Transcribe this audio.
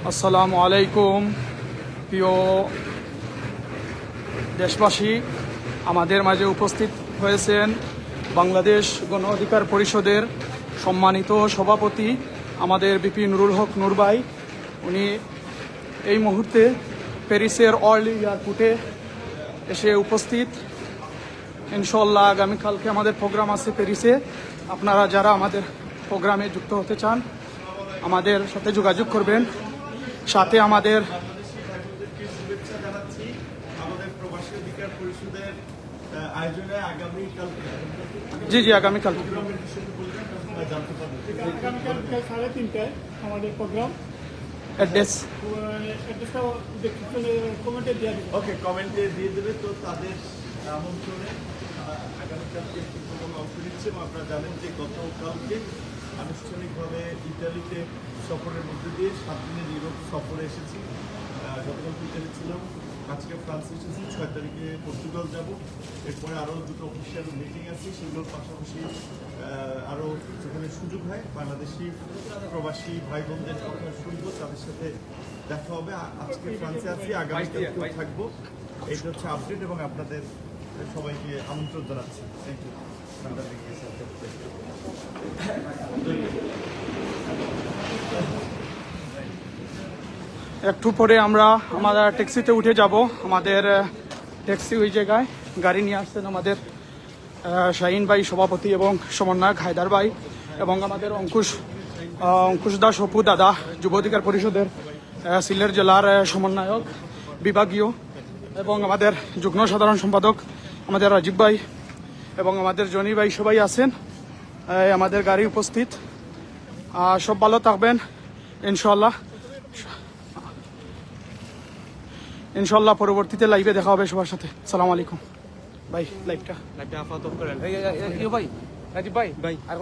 আসসালামু আলাইকুম প্রিয় দেশবাসী, আমাদের মাঝে উপস্থিত হয়েছেন বাংলাদেশ গণ অধিকার পরিষদের সম্মানিত সভাপতি আমাদের বিপি নুরুল হক নূর ভাই। উনি এই মুহূর্তে প্যারিসের অর্লি এয়ারপোর্টে এসে উপস্থিত। ইনশাল্লাহ আগামীকালকে আমাদের প্রোগ্রাম আছে প্যারিসে। আপনারা যারা আমাদের প্রোগ্রামে যুক্ত হতে চান আমাদের সাথে যোগাযোগ করবেন। সাথে আমাদের শুভেচ্ছা জানাচ্ছি আমাদের প্রবাসী অধিকার পরিষদের আয়োজনে আগামীকাল আগামীকাল প্রোগ্রামের বিষয়ে বলবেন, আপনারা জানতে পারবেন। আগামীকাল 3:30টায় আমাদের প্রোগ্রাম। অ্যাড্রেসটা কমেন্টে দিয়ে দিন। ওকে, কমেন্টে দিয়ে দেবে। তো তাদের আমন্ত্রণে আগামীকালকে একটি প্রোগ্রামে অংশ নিচ্ছে এবং আপনারা জানেন যে গতকালকে আনুষ্ঠানিকভাবে ইতালিতে সফরের মধ্যে দিয়ে 7 দিনের ইউরোপ সফরে এসেছি। গতকালকে ইতালি ছিলাম, আজকে ফ্রান্সে এসেছি, 6 তারিখে পর্তুগাল যাব। এরপরে আরও দুটো অফিসিয়াল মিটিং আছে, সেগুলোর পাশাপাশি আরও যেখানে সুযোগ হয় বাংলাদেশি প্রবাসী ভাই বোনদের কথা শুনবো, তাদের সাথে দেখা হবে। আজকে ফ্রান্সে আছি, আগামীকালকেও থাকবো। এইটা হচ্ছে আপডেট এবং আপনাদের সবাইকে আমন্ত্রণ জানাচ্ছি। Thank you. একটু পরে আমরা আমাদের ট্যাক্সিতে উঠে যাব। আমাদের ট্যাক্সি ওই জায়গায় গাড়ি নিয়ে আসছেন আমাদের শাহিন ভাই সভাপতি এবং সমন্বয়ক হায়দার ভাই এবং আমাদের অঙ্কুশ দাস অপু দাদা যুব অধিকার পরিষদের সিলেট জেলার সমন্বয়ক বিভাগীয় এবং আমাদের যুগ্ম সাধারণ সম্পাদক আমাদের রাজীব ভাই এবং আমাদের জনি ভাই সবাই আছেন। আমাদের গাড়ি উপস্থিত। সব ভালো থাকবেন ইনশাল্লাহ। পরবর্তীতে লাইভে দেখা হবে সবার সাথে। সালাম আলাইকুম ভাই। লাইভটা আপাতত করেন ভাই রাজীব ভাই আর